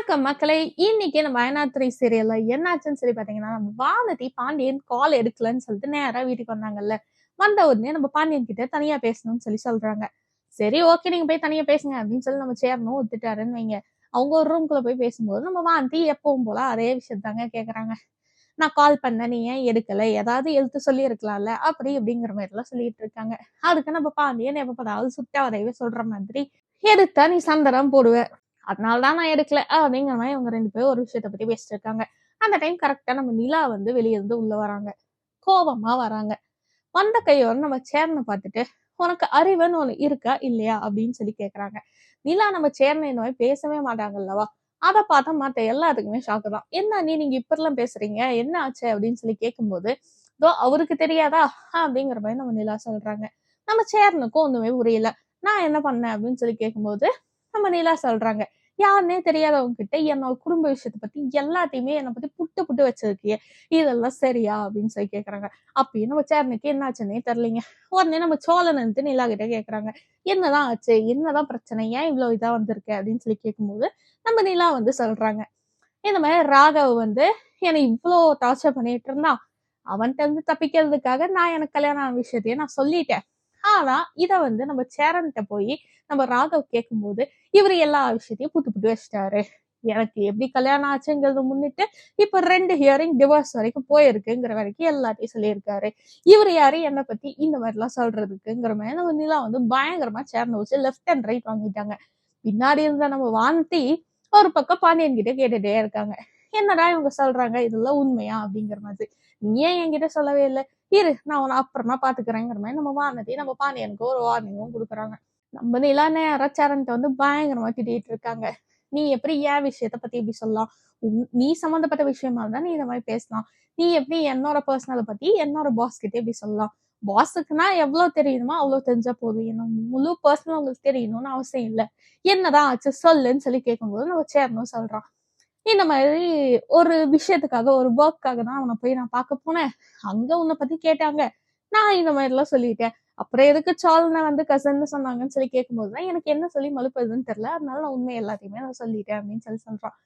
வணக்கம் மக்களே! இன்னைக்கு நம்ம "அயனாத்ரி" சீரியல்ல என்னாச்சுன்னு சொல்லி பார்த்தீங்கன்னா, நம்ம வானதி பாண்டியன் கால் எடுக்கலன்னு சொல்லிட்டு நேரா வீட்டுக்கு வந்தாங்கல்ல. வந்த உடனே நம்ம பாண்டியன் கிட்ட தனியா பேசணும்னு சொல்லி சொல்றாங்க. சரி ஓகே நீங்க போய் தனியா பேசுங்க அப்படின்னு சொல்லி நம்ம சேரனும் ஒத்துட்டாருன்னு வைங்க. அவங்க ஒரு ரூம்குள்ள போய் பேசும்போது நம்ம வானதி எப்பவும் போல அதே விஷயத்தாங்க கேட்கறாங்க. நான் கால் பண்ணேன் நீ ஏன் எடுக்கல? ஏதாவது எடுத்து சொல்லியிருக்கலாம்ல. அப்படி இப்படிங்கிற மாதிரிலாம் சொல்லிட்டு இருக்காங்க. அதுக்கு நம்ம பாண்டியன் எப்ப பார்த்தாலும் சுட்ட வதைவே சொல்ற மாதிரி, எடுத்தா நீ சண்டை தான் போடுவ. அதனால தான் நான் எடுக்கல அப்படிங்கிற மாதிரி இவங்க 2 பேரும் ஒரு விஷயத்த பத்தி பேசிட்டு இருக்காங்க. அந்த டைம் கரெக்ட்டா நம்ம நிலா வந்து வெளிய இருந்து உள்ள வராங்க. கோவமா வராங்க. வந்த கையோட நம்ம சேர்ன பார்த்துட்டு, "உனக்கு அறிவுன்னு ஒண்ணு இருக்கா? இல்லையா?" அப்படின்னு சொல்லி கேட்கறாங்க. நிலா நம்ம சேர்ன இந்த மாரி பேசவே மாட்டாங்கல்லவா? அத பார்த்தா மத்த எல்லாத்துக்குமே ஷாக்கு தான். "என்ன அண்ணி நீங்க இப்படிலாம் பேசுறீங்க? என்ன ஆச்சு?" அப்படின்னு சொல்லி கேட்கும்போது, "இதோ அவருக்கு தெரியாதா?" அப்படிங்கிற மாரி நம்ம நிலா சொல்றாங்க. நம்ம சேர்னுக்கும் ஒண்ணுமே புரியல. "நான் என்ன பண்ணேன்?" அப்படின்னு சொல்லி கேட்கும்போது, நம்ம நிலா சொல்றாங்க. "யாருன்னே தெரியாதவங்க கிட்ட என்னோட குடும்ப விஷயத்த பத்தி எல்லாத்தையுமே என்ன பத்தி புட்டு புட்டு வச்சிருக்கியே. இதெல்லாம் சரியா?" அப்படின்னு சொல்லி கேட்கறாங்க. அப்பயும் நம்ம சேர்னுக்கு என்ன ஆச்சுன்னே தெரியலைங்க. உடனே நம்ம சோழன் வந்துட்டு நிலா கிட்ட கேட்கறாங்க. "என்னதான் ஆச்சு? என்னதான் பிரச்சனை? ஏன் இவ்ளோ இதா வந்திருக்க?" அப்படின்னு சொல்லி கேட்கும்போது, நம்ம நிலா வந்து சொல்றாங்க. இந்த மாரி ராகவ் வந்து என்னை இவ்ளோ டார்ச்சர் பண்ணிட்டு இருந்தான். அவன்ட்ட இருந்து தப்பிக்கிறதுக்காக நான் எனக்கு கல்யாணம் ஆன விஷயத்தையே நான் சொல்லிட்டேன். ஆனா, இத வந்து நம்ம சேரன்ட்ட போயி நம்ம ராகவ் கேட்கும்போது, இவரு எல்லா விஷயத்தையும் புட்டு புட்டு வச்சுட்டாரு. எனக்கு எப்படி கல்யாணம் ஆச்சுங்கிறத முன்னிட்டு, இப்ப 2 ஹியரிங் டிவோர்ஸ் வரைக்கும் போயிருக்குங்கிற வரைக்கும் எல்லாத்தையும் சொல்லியிருக்காரு. இவரு யாரு என்ன பத்தி இந்த மாரிலாம் சொல்றதுக்குங்கிற மாரி நம்ம நிலா வந்து பயங்கரமா சேர்ந்து வச்சு லெஃப்ட் அண்ட் ரைட் வாங்கிட்டாங்க. பின்னாடி இருந்த நம்ம வானதி ஒரு பக்கம் பாண்டியன் கிட்ட கேட்டுட்டே இருக்காங்க. என்னடா இவங்க சொல்றாங்க இதெல்லாம் உண்மையா அப்படிங்கிற மாதிரி. நீ ஏன் என்கிட்ட சொல்லவே இல்ல? இரு நான் உன்னை அப்புறமா பாத்துக்கிறேங்கிற மாதிரி நம்ம வானதி நம்ம பாண்டியனுக்கு ஒரு வார்னிங்கும் கொடுக்குறாங்க. நம்ம நிலா நேரா சரண்ட்ட வந்து பயங்கரமா திட்டிட்டு இருக்காங்க. நீ எப்படி என் விஷயத்த பத்தி இப்படி சொல்லலாம்? நீ சம்பந்தப்பட்ட விஷயமா இருந்தா நீ இந்த மாதிரி பேசலாம். நீ எப்படி என்னோட பர்சனல பத்தி என்னோட பாஸ் கிட்ட இப்படி சொல்லலாம்? பாஸுக்குன்னா எவ்வளவு தெரியணுமோ அவ்வளவு தெரிஞ்சா போதும். என்ன முழு பர்சனல் உங்களுக்கு தெரியணும்னு அவசியம் இல்ல. என்னதான் ஆச்சு சொல்லுன்னு சொல்லி கேட்கும்போது நம்ம சேரணும் சொல்றான். இந்த மாதிரி ஒரு விஷயத்துக்காக ஒரு ஒர்க்காக தான் அவனை போய் நான் பார்க்க போனேன். அங்க உன்னை பத்தி கேட்டாங்க. நான் இந்த மாதிரி எல்லாம் சொல்லிட்டேன். அப்புறம் எதுக்கு சால்ன வந்து கசன்னு சொன்னாங்கன்னு சொல்லி கேட்கும்போதுதான் எனக்கு என்ன சொல்லி மழுப்புறதுன்னு தெரியல. அதனால நான் உண்மை எல்லாத்தையுமே நான் சொல்லிட்டேன் அப்படின்னு சொல்லி சொல்றான்.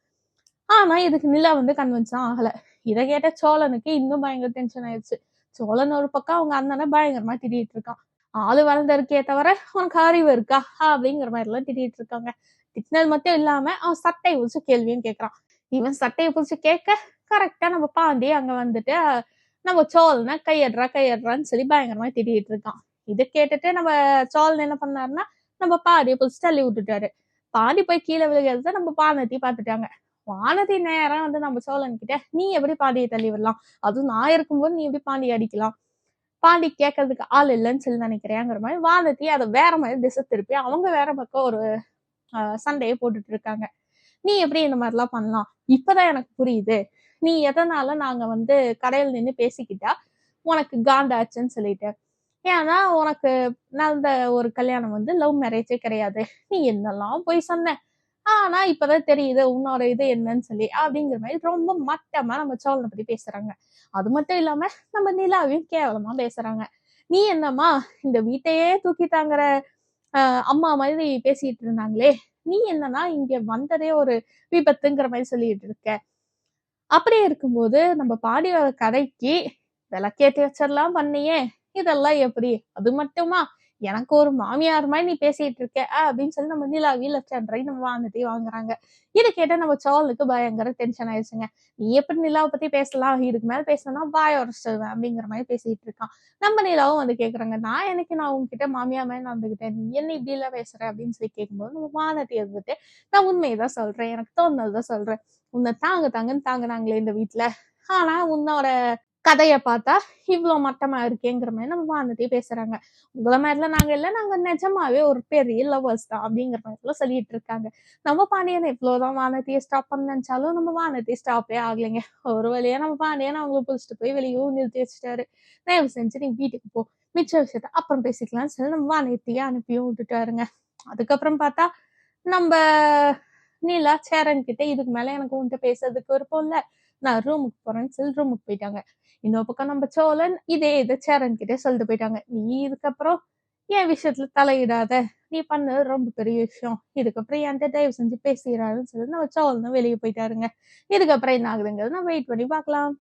ஆனா இதுக்கு நிலா வந்து கன்வின்ஸ் தான் ஆகல. இதை கேட்ட சோழனுக்கு இன்னும் பயங்கர டென்ஷன் ஆயிடுச்சு. சோழன் ஒரு பக்கம் அவங்க அண்ணனை பயங்கரமா திட்டிட்டு இருக்கான். ஆளு வளர்ந்திருக்கே தவிர உனக்கு அறிவு இருக்கா அப்படிங்கிற மாதிரி எல்லாம் திட்டிட்டு இருக்காங்க. திட்டினது மட்டும் இல்லாம அவன் சட்டையை பிடிச்சு கேள்வியும் கேட்கறான். இவன் சட்டையை பிடிச்சு கேட்க கரெக்டா நம்ம பாண்டி அங்க வந்துட்டு நம்ம சோழனை கையடுறா கையடுறான்னு சொல்லி பயங்கரமா திட்டிட்டு இருக்கான். இதை கேட்டுட்டு நம்ம சோழன் என்ன பண்ணாருன்னா நம்ம பாண்டியை பிடிச்சி தள்ளி விட்டுட்டாரு. பாண்டி போய் கீழே விழுகிறத நம்ம பானத்தி பாத்துட்டாங்க. வானதி நேரம் வந்து நம்ம சோழன் கிட்ட நீ எப்படி பாண்டியை தள்ளி விடலாம்? அதுவும் நான் இருக்கும்போது நீ எப்படி பாண்டியை அடிக்கலாம்? பாண்டி கேட்கறதுக்கு ஆள் இல்லைன்னு சொல்லி நினைக்கிறேங்கிற மாதிரி வானதி அதை வேற மாதிரி திசை திருப்பி அவங்க வேற பக்கம் ஒரு சண்டையை போட்டுட்டு இருக்காங்க. நீ எப்படி இந்த மாதிரிலாம் பண்ணலாம்? இப்பதான் எனக்கு புரியுது. நீ எதனால நாங்க வந்து கடையில் நின்னு பேசிக்கிட்டா உனக்கு காண்டாச்சுன்னு சொல்லிட்டு. ஏன்னா உனக்கு நடந்த ஒரு கல்யாணம் வந்து லவ் மேரேஜே கிடையாது. நீ என்னெல்லாம் போய் சொன்ன. ஆனா இப்பதான் தெரியுது உன்னோட இது என்னன்னு சொல்லி அப்படிங்கிற மாதிரி ரொம்ப மட்டமா நம்ம சோழனை பத்தி பேசுறாங்க. அது மட்டும் இல்லாம நம்ம நிலாவையும் கேவலமா பேசுறாங்க. நீ என்னம்மா இந்த வீட்டையே தூக்கி தாங்குற அம்மா மாதிரி பேசிட்டு இருந்தாங்களே, நீ என்னன்னா இங்க வந்ததே ஒரு விபத்துங்கிற மாதிரி சொல்லிட்டு இருக்க. அப்படியே இருக்கும்போது நம்ம பாடியோட கதைக்கு விளக்கேத்தி வச்சிடலாம் பண்ணியே, இதெல்லாம் எப்படி? அது மட்டுமா? எனக்கு ஒரு மாமியார் மாதிரி நீ பேசிட்டு இருக்க அப்படின்னு சொல்லி நம்ம நிலாவி லெஃப்ட் ஹேண்ட் ரைட் நம்ம வாங்கிட்டே வாங்குறாங்க. இதை கேட்ட நம்ம சோழனுக்கு பயங்கர டென்ஷன் ஆயிடுச்சுங்க. நீ எப்படி நிலாவை பத்தி பேசலாம்? இதுக்கு மேல பேசணும்னா வாய உரைச்சிடுவேன் அப்படிங்கிற மாதிரி பேசிட்டு இருக்கான். நம்ம நிலாவும் வந்து கேக்குறாங்க, நான் எனக்கு நான் உங்ககிட்ட மாமியார் மாதிரி நடந்துகிட்டேன். நீ என்ன இப்படி எல்லாம் பேசுற அப்படின்னு சொல்லி கேட்கும்போது நம்ம வானத்தை இருந்துட்டு நான் உண்மையதான் சொல்றேன். எனக்கு தோணுனதுதான் சொல்றேன். உன்னை தாங்குன்னு தாங்குனாங்களே இந்த வீட்டுல. ஆனா உன்னோட கதைய பார்த்தா இவ்ளோ மட்டமா இருக்கேங்கிற மாதிரி நம்ம வானதியே பேசுறாங்க. உங்கள மாதிரிலாம் நாங்க இல்ல. நாங்க நிஜமாவே ஒரு பெரிய லவ்வர்ஸ் தான் அப்படிங்கிற மாதிரிலாம் சொல்லிட்டு இருக்காங்க. நம்ம பாண்டியன் எவ்வளவுதான் வானதியை ஸ்டாப் பண்ண நினைச்சாலும் நம்ம வானதி ஸ்டாப்பே ஆகலைங்க. ஒரு வழியா நம்ம பாண்டியன் அவங்கள புடிச்சிட்டு போய் வெளியும் நிறுத்தி வச்சுட்டாரு. தயவு செஞ்சு நீ வீட்டுக்கு போ. மிச்ச விஷயத்த அப்புறம் பேசிக்கலாம்னு சொல்லி நம்ம வானதியை அனுப்பியும் விட்டுட்டாருங்க. அதுக்கப்புறம் பார்த்தா நம்ம நீலா சேரன் கிட்ட இதுக்கு மேல எனக்கு உன்கிட்ட பேசுறதுக்கு விருப்பம் இல்ல. நான் ரூமுக்கு போறேன்னு சொல்லி ரூமுக்கு போயிட்டாங்க. இன்னொரு பக்கம் நம்ம சோழன் இதே இதை சேரன் கிட்டே சொல்லிட்டு போயிட்டாங்க. நீ இதுக்கப்புறம் என் விஷயத்துல தலையிடாத. நீ பண்ணது ரொம்ப பெரிய விஷயம். இதுக்கப்புறம் என்ட்ட தயவு செஞ்சு பேசிறாதன்னு சொல்லி நம்ம சோல்ன்னு வெளிய போயிட்டாருங்க. இதுக்கப்புறம் என்ன ஆகுதுங்கிறத நம்ம வெயிட் பண்ணி பார்க்கலாம்.